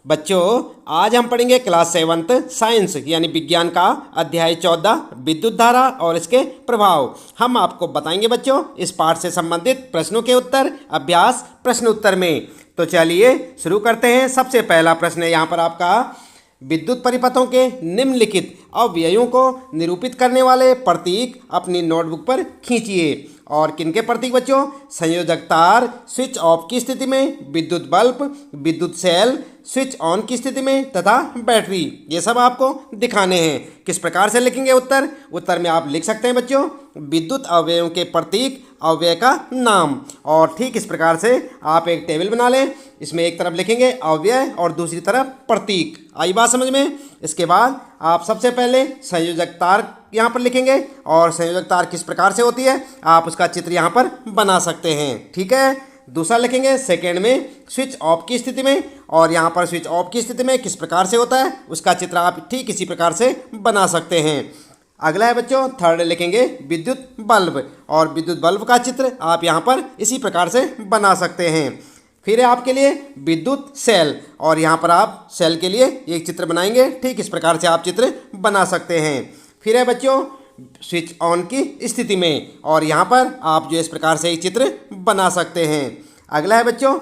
बच्चों, आज हम पढ़ेंगे क्लास 7th साइंस यानी विज्ञान का अध्याय 14 विद्युत धारा और इसके प्रभाव। हम आपको बताएंगे बच्चों इस पाठ से संबंधित प्रश्नों के उत्तर अभ्यास प्रश्न उत्तर में। तो चलिए शुरू करते हैं। सबसे पहला प्रश्न है यहाँ पर आपका, विद्युत परिपथों के निम्नलिखित अवयवों को निरूपित करने वाले प्रतीक अपनी नोटबुक पर खींचिए। और किनके प्रतीक बच्चों? संयोजक तार स्विच ऑफ की स्थिति में, विद्युत बल्ब, विद्युत सेल स्विच ऑन की स्थिति में तथा बैटरी। ये सब आपको दिखाने हैं। किस प्रकार से लिखेंगे उत्तर? उत्तर में आप लिख सकते हैं बच्चों, विद्युत अवयवों के प्रतीक, अवयव का नाम। और ठीक इस प्रकार से आप एक टेबल बना लें। इसमें एक तरफ लिखेंगे अवयव और दूसरी तरफ प्रतीक। आई बात समझ में? इसके बाद आप सबसे पहले संयोजक तार यहाँ पर लिखेंगे और संयोजक तार किस प्रकार से होती है आप उसका चित्र यहाँ पर बना सकते हैं। ठीक है। दूसरा लिखेंगे सेकेंड में स्विच ऑफ की स्थिति में, और यहाँ पर स्विच ऑफ की स्थिति में किस प्रकार से होता है उसका चित्र आप ठीक इसी प्रकार से बना सकते हैं। अगला है बच्चों थर्ड लिखेंगे विद्युत बल्ब, और विद्युत बल्ब का चित्र आप यहाँ पर इसी प्रकार से बना सकते हैं। फिर है आपके लिए विद्युत सेल, और यहाँ पर आप सेल के लिए एक चित्र बनाएंगे। ठीक इस प्रकार से आप चित्र बना सकते हैं। फिर है बच्चों स्विच ऑन की स्थिति में, और यहाँ पर आप जो इस प्रकार से एक चित्र बना सकते हैं। अगला है बच्चों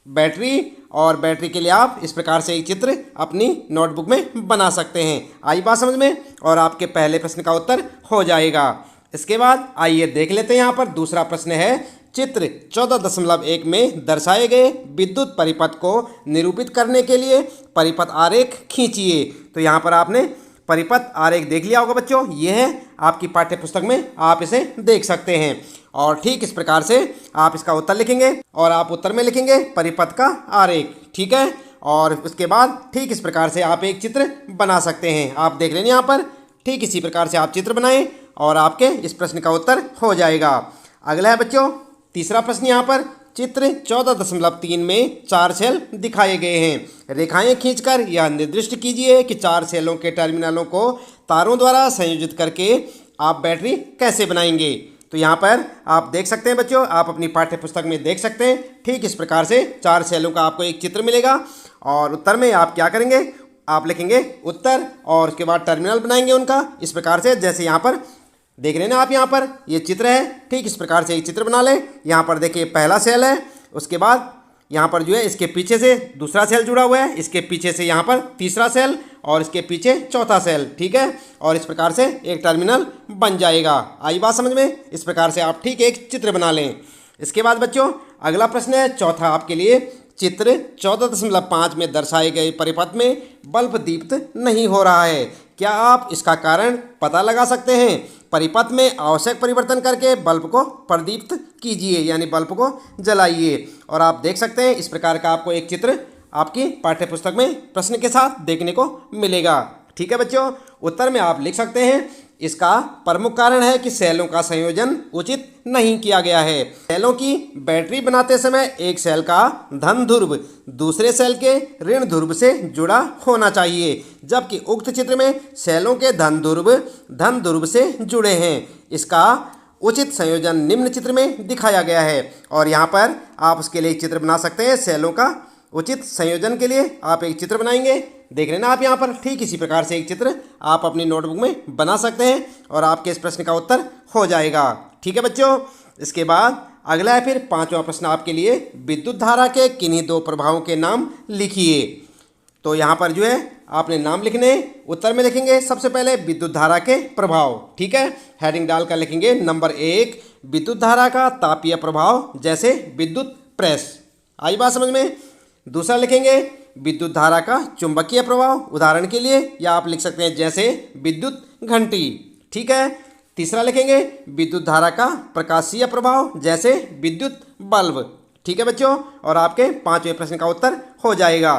बैटरी, और बैटरी के लिए आप इस प्रकार से एक चित्र अपनी नोटबुक में बना सकते हैं। आई बात समझ में? और आपके पहले प्रश्न का उत्तर हो जाएगा। इसके बाद आइए देख लेते हैं। यहाँ पर दूसरा प्रश्न है, चित्र 14.1 में दर्शाए गए विद्युत परिपथ को निरूपित करने के लिए परिपथ आरेख खींचिए। तो यहाँ पर आपने परिपथ आरेख देख लिया होगा बच्चों, ये है आपकी पाठ्य पुस्तक में, आप इसे देख सकते हैं। और ठीक इस प्रकार से आप इसका उत्तर लिखेंगे, और आप उत्तर में लिखेंगे परिपथ का आरेख। ठीक है। और उसके बाद ठीक इस प्रकार से आप एक चित्र बना सकते हैं। आप देख रहे हैं यहाँ पर, ठीक इसी प्रकार से आप चित्र बनाएं और आपके इस प्रश्न का उत्तर हो जाएगा। अगला है बच्चों तीसरा प्रश्न। यहाँ पर चित्र 14.3 में 4 सेल दिखाए गए हैं। रेखाएं खींचकर यह निर्दिष्ट कीजिए कि 4 सेलों के टर्मिनलों को तारों द्वारा संयोजित करके आप बैटरी कैसे बनाएंगे। तो यहाँ पर आप देख सकते हैं बच्चों, आप अपनी पाठ्य पुस्तक में देख सकते हैं। ठीक इस प्रकार से 4 सेलों का आपको एक चित्र मिलेगा, और उत्तर में आप क्या करेंगे, आप लिखेंगे उत्तर और उसके बाद टर्मिनल बनाएंगे उनका इस प्रकार से, जैसे यहाँ पर देख रहे हैं ना आप, यहाँ पर ये चित्र है। ठीक इस प्रकार से एक चित्र बना लें। यहाँ पर देखिए पहला सेल है, उसके बाद यहाँ पर जो है इसके पीछे से दूसरा सेल जुड़ा हुआ है, इसके पीछे से यहाँ पर तीसरा सेल, और इसके पीछे चौथा सेल। ठीक है। और इस प्रकार से एक टर्मिनल बन जाएगा। आई बात समझ में? इस प्रकार से आप ठीक एक चित्र बना लें। इसके बाद बच्चों अगला प्रश्न है चौथा आपके लिए, चित्र 14.5 में दर्शाए गए परिपथ में बल्ब दीप्त नहीं हो रहा है। क्या आप इसका कारण पता लगा सकते हैं? परिपथ में आवश्यक परिवर्तन करके बल्ब को प्रदीप्त कीजिए, यानी बल्ब को जलाइए। और आप देख सकते हैं इस प्रकार का आपको एक चित्र आपकी पाठ्य पुस्तक में प्रश्न के साथ देखने को मिलेगा। ठीक है बच्चों। उत्तर में आप लिख सकते हैं, इसका प्रमुख कारण है कि सेलों का संयोजन उचित नहीं किया गया है। सेलों की बैटरी बनाते समय एक सेल का धन ध्रुव दूसरे सेल के ऋण ध्रुव से जुड़ा होना चाहिए, जबकि उक्त चित्र में सेलों के धन ध्रुव से जुड़े हैं। इसका उचित संयोजन निम्न चित्र में दिखाया गया है। और यहाँ पर आप उसके लिए एक चित्र बना सकते हैं। सेलों का उचित संयोजन के लिए आप एक चित्र बनाएंगे। देख रहे हैं ना आप यहाँ पर, ठीक इसी प्रकार से एक चित्र आप अपनी नोटबुक में बना सकते हैं, और आपके इस प्रश्न का उत्तर हो जाएगा। ठीक है बच्चों। इसके बाद अगला है फिर पांचवा प्रश्न आपके लिए, विद्युत धारा के किन्हीं 2 प्रभावों के नाम लिखिए। तो यहाँ पर जो है आपने नाम लिखने, उत्तर में लिखेंगे सबसे पहले विद्युत धारा के प्रभाव। ठीक है। हेडिंग डालकर लिखेंगे नंबर 1 विद्युत धारा का तापीय प्रभाव, जैसे विद्युत प्रेस। आई बात समझ में? दूसरा लिखेंगे विद्युत धारा का चुंबकीय प्रभाव, उदाहरण के लिए या आप लिख सकते हैं जैसे विद्युत घंटी। ठीक है। तीसरा लिखेंगे विद्युत धारा का प्रकाशीय प्रभाव, जैसे विद्युत बल्ब। ठीक है बच्चों। और आपके 5वें प्रश्न का उत्तर हो जाएगा।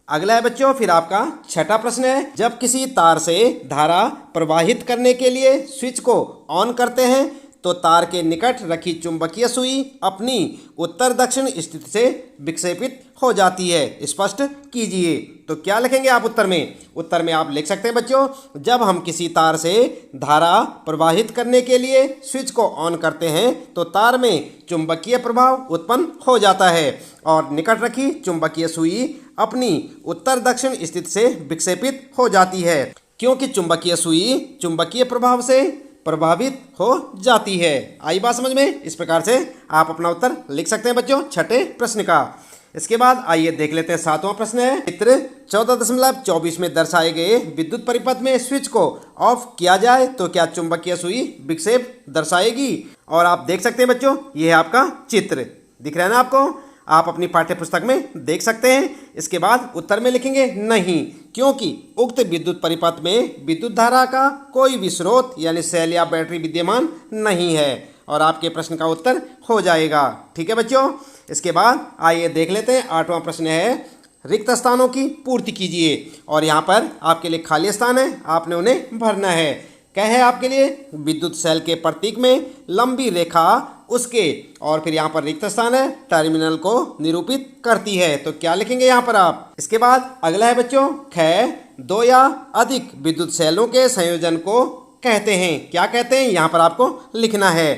अगला है बच्चों फिर आपका छठा प्रश्न है, जब किसी तार से धारा प्रवाहित करने के लिए स्विच को ऑन करते हैं तो तार के निकट रखी चुंबकीय सुई अपनी उत्तर दक्षिण स्थिति से विक्षेपित हो जाती है। स्पष्ट कीजिए। तो क्या लिखेंगे आप उत्तर में? उत्तर में आप लिख सकते हैं बच्चों, जब हम किसी तार से धारा प्रवाहित करने के लिए स्विच को ऑन करते हैं तो तार में चुंबकीय प्रभाव उत्पन्न हो जाता है और निकट रखी चुंबकीय सुई अपनी उत्तर दक्षिण स्थिति से विक्षेपित हो जाती है, क्योंकि चुंबकीय सुई चुंबकीय प्रभाव से प्रभावित हो जाती है। आई बात समझ में? इस प्रकार से आप अपना उत्तर लिख सकते हैं बच्चों छठे प्रश्न का। इसके बाद आइए देख लेते हैं सातवां प्रश्न है। चित्र 14.24 में दर्शाए गए विद्युत परिपथ में स्विच को ऑफ किया जाए तो क्या चुंबकीय सुई विक्षेप दर्शाएगी? और आप देख सकते हैं बच्चों, यह है आपका चित्र, दिख रहा है ना आपको? आप अपनी पाठ्य पुस्तक में देख सकते हैं। इसके बाद उत्तर में लिखेंगे नहीं, क्योंकि उक्त विद्युत परिपथ में विद्युत धारा का कोई भी स्रोत यानी सेल या बैटरी विद्यमान नहीं है और आपके प्रश्न का उत्तर हो जाएगा। ठीक है बच्चों। इसके बाद आइए देख लेते हैं आठवां प्रश्न है, रिक्त स्थानों की पूर्ति कीजिए। और यहाँ पर आपके लिए खाली स्थान है, आपने उन्हें भरना है। क्या है आपके लिए? विद्युत सेल के प्रतीक में लंबी रेखा उसके और फिर यहाँ पर रिक्त स्थान है, टर्मिनल को निरूपित करती है। तो क्या लिखेंगे यहाँ पर आप? इसके बाद अगला है बच्चों, ख, दो या अधिक विद्युत सेलों के संयोजन को कहते हैं। क्या कहते हैं यहाँ पर आपको लिखना है।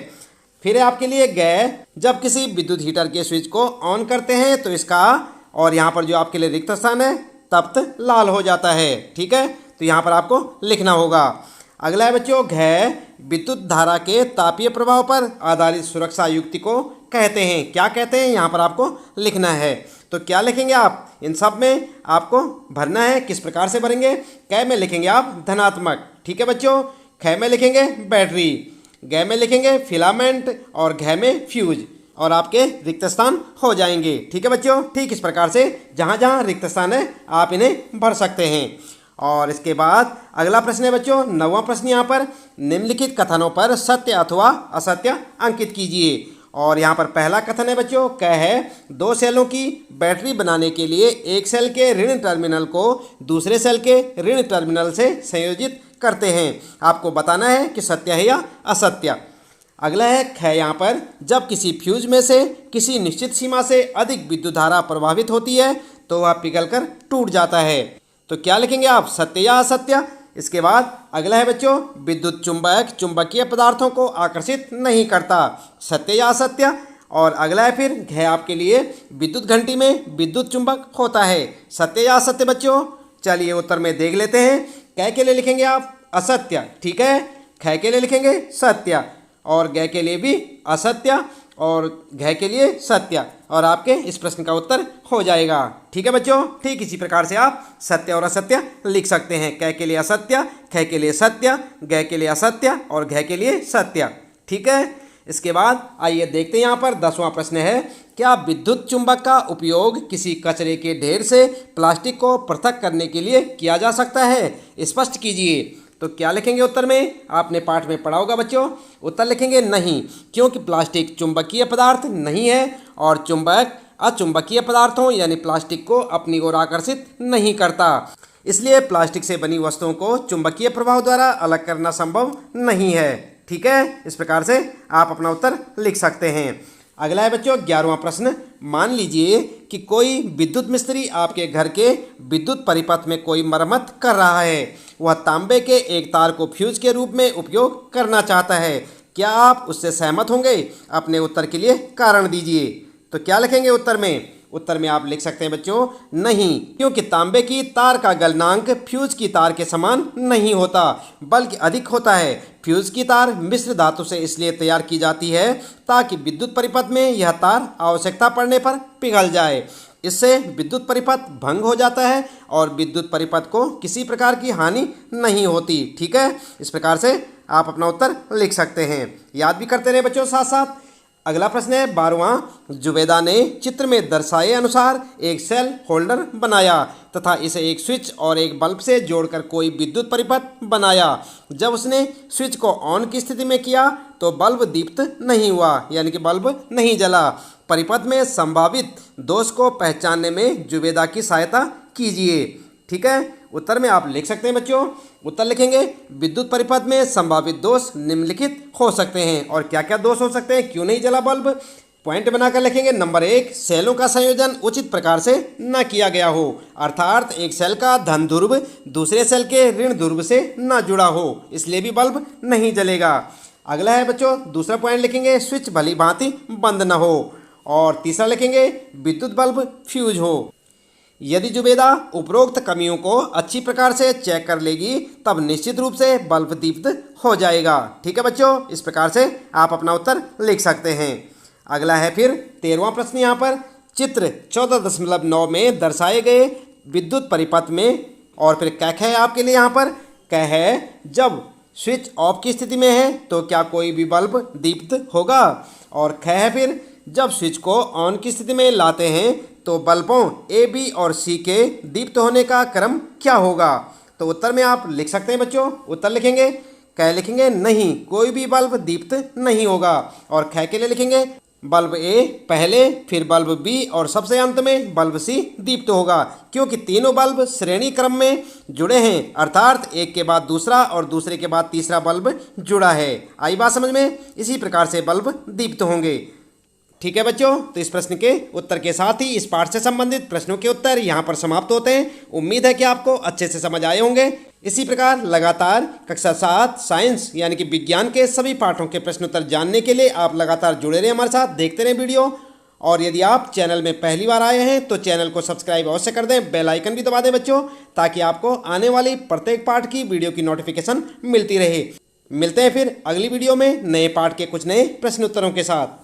फिर है आपके लिए ग, जब किसी विद्युत हीटर के स्विच को ऑन करते हैं तो इसका और यहाँ पर जो आपके लिए रिक्त स्थान है तप्त लाल हो जाता है। ठीक है, तो यहाँ पर आपको लिखना होगा। अगला है बच्चों घ, विद्युत धारा के तापीय प्रभाव पर आधारित सुरक्षा युक्ति को कहते हैं। क्या कहते हैं यहाँ पर आपको लिखना है। तो क्या लिखेंगे आप? इन सब में आपको भरना है। किस प्रकार से भरेंगे? क में लिखेंगे आप धनात्मक, ठीक है बच्चों। ख में लिखेंगे बैटरी, ग में लिखेंगे फिलामेंट और घ में फ्यूज और आपके रिक्त स्थान हो जाएंगे। ठीक है बच्चों। ठीक इस प्रकार से जहाँ जहाँ रिक्त स्थान है आप इन्हें भर सकते हैं। और इसके बाद अगला प्रश्न है बच्चों, नौवां प्रश्न यहाँ पर, निम्नलिखित कथनों पर सत्य अथवा असत्य अंकित कीजिए। और यहाँ पर पहला कथन है बच्चों, क्या है? दो सेलों की बैटरी बनाने के लिए एक सेल के ऋण टर्मिनल को दूसरे सेल के ऋण टर्मिनल से संयोजित करते हैं। आपको बताना है कि सत्य है या असत्य। अगला है ख, यहाँ पर जब किसी फ्यूज में से किसी निश्चित सीमा से अधिक विद्युत धारा प्रभावित होती है तो वह पिघलकर टूट जाता है। तो क्या लिखेंगे आप? सत्य या असत्य। इसके बाद अगला है बच्चों, विद्युत चुंबक चुंबकीय पदार्थों को आकर्षित नहीं करता। सत्य या असत्य। और अगला है फिर घ, आपके लिए विद्युत घंटी में विद्युत चुंबक होता है। सत्य या असत्य बच्चों? चलिए उत्तर में देख लेते हैं। क के लिए लिखेंगे आप असत्य, ठीक है। ख के लिए लिखेंगे सत्य और ग के लिए भी असत्य और घ के लिए सत्य और आपके इस प्रश्न का उत्तर हो जाएगा। ठीक है बच्चों। ठीक इसी प्रकार से आप सत्य और असत्य लिख सकते हैं। क के लिए असत्य, ख के लिए सत्य, ग के लिए असत्य और घ के लिए सत्य। ठीक है। इसके बाद आइए देखते हैं यहाँ पर 10वां प्रश्न है, क्या विद्युत चुंबक का उपयोग किसी कचरे के ढेर से प्लास्टिक को पृथक करने के लिए किया जा सकता है? स्पष्ट कीजिए। तो क्या लिखेंगे उत्तर में? आपने पाठ में पढ़ा होगा बच्चों। उत्तर लिखेंगे नहीं, क्योंकि प्लास्टिक चुंबकीय पदार्थ नहीं है और चुंबक अचुंबकीय पदार्थों यानी प्लास्टिक को अपनी ओर आकर्षित नहीं करता। इसलिए प्लास्टिक से बनी वस्तुओं को चुंबकीय प्रभाव द्वारा अलग करना संभव नहीं है। ठीक है, इस प्रकार से आप अपना उत्तर लिख सकते हैं। अगला है बच्चों 11वां प्रश्न, मान लीजिए कि कोई विद्युत मिस्त्री आपके घर के विद्युत परिपथ में कोई मरम्मत कर रहा है। वह तांबे के एक तार को फ्यूज के रूप में उपयोग करना चाहता है। क्या आप उससे सहमत होंगे? अपने उत्तर के लिए कारण दीजिए। तो क्या लिखेंगे उत्तर में? उत्तर में आप लिख सकते हैं बच्चों नहीं, क्योंकि तांबे की तार का गलनांक फ्यूज की तार के समान नहीं होता बल्कि अधिक होता है। फ्यूज की तार मिश्र धातु से इसलिए तैयार की जाती है ताकि विद्युत परिपथ में यह तार आवश्यकता पड़ने पर पिघल जाए। इससे विद्युत परिपथ भंग हो जाता है और विद्युत परिपथ को किसी प्रकार की हानि नहीं होती। ठीक है, इस प्रकार से आप अपना उत्तर लिख सकते हैं। याद भी करते रहे बच्चों साथ साथ। अगला प्रश्न है 12वां, जुबेदा ने चित्र में दर्शाए अनुसार एक सेल होल्डर बनाया तथा इसे एक स्विच और एक बल्ब से जोड़कर कोई विद्युत परिपथ बनाया। जब उसने स्विच को ऑन की स्थिति में किया तो बल्ब दीप्त नहीं हुआ, यानी कि बल्ब नहीं जला। परिपथ में संभावित दोष को पहचानने में जुबेदा की सहायता कीजिए। ठीक है, उत्तर में आप लिख सकते हैं बच्चों, उत्तर लिखेंगे विद्युत परिपथ में संभावित दोष निम्नलिखित हो सकते हैं। और क्या क्या दोष हो सकते हैं, क्यों नहीं जला बल्ब, पॉइंट बनाकर लिखेंगे। नंबर 1, सेलों का संयोजन उचित प्रकार से न किया गया हो, अर्थात एक सेल का धन ध्रुव दूसरे सेल के ऋण ध्रुव से न जुड़ा हो, इसलिए भी बल्ब नहीं जलेगा। अगला है बच्चों, दूसरा पॉइंट लिखेंगे स्विच भली भांति बंद न हो। और तीसरा लिखेंगे विद्युत बल्ब फ्यूज हो। यदि जुबेदा उपरोक्त कमियों को अच्छी प्रकार से चेक कर लेगी तब निश्चित रूप से बल्ब दीप्त हो जाएगा। ठीक है बच्चों, इस प्रकार से आप अपना उत्तर लिख सकते हैं। अगला है फिर 13वां प्रश्न, यहाँ पर चित्र 14.9 में दर्शाए गए विद्युत परिपथ में, और फिर क्या है आपके लिए यहाँ पर, क्या है जब स्विच ऑफ की स्थिति में है तो क्या कोई भी बल्ब दीप्त होगा, और क्या है फिर जब स्विच को ऑन की स्थिति में लाते हैं तो बल्बों ए, बी और सी के दीप्त होने का क्रम क्या होगा। तो उत्तर में आप लिख सकते हैं बच्चों, उत्तर लिखेंगे क्या लिखेंगे, नहीं, कोई भी बल्ब दीप्त नहीं होगा। और ख के लिए लिखेंगे बल्ब ए पहले, फिर बल्ब बी और सबसे अंत में बल्ब सी दीप्त होगा, क्योंकि तीनों बल्ब श्रेणी क्रम में जुड़े हैं, अर्थात एक के बाद दूसरा और दूसरे के बाद तीसरा बल्ब जुड़ा है। आई बात समझ में, इसी प्रकार से बल्ब दीप्त होंगे। ठीक है बच्चों, तो इस प्रश्न के उत्तर के साथ ही इस पाठ से संबंधित प्रश्नों के उत्तर यहाँ पर समाप्त होते हैं। उम्मीद है कि आपको अच्छे से समझ आए होंगे। इसी प्रकार लगातार कक्षा 7 साइंस यानी कि विज्ञान के सभी पाठों के प्रश्नोत्तर जानने के लिए आप लगातार जुड़े रहें हमारे साथ, देखते रहें वीडियो। और यदि आप चैनल में पहली बार आए हैं तो चैनल को सब्सक्राइब अवश्य कर दें, बेल आइकन भी दबा दें बच्चों, ताकि आपको आने वाली प्रत्येक पाठ की वीडियो की नोटिफिकेशन मिलती रहे। मिलते हैं फिर अगली वीडियो में नए पाठ के कुछ नए प्रश्नोत्तरों के साथ।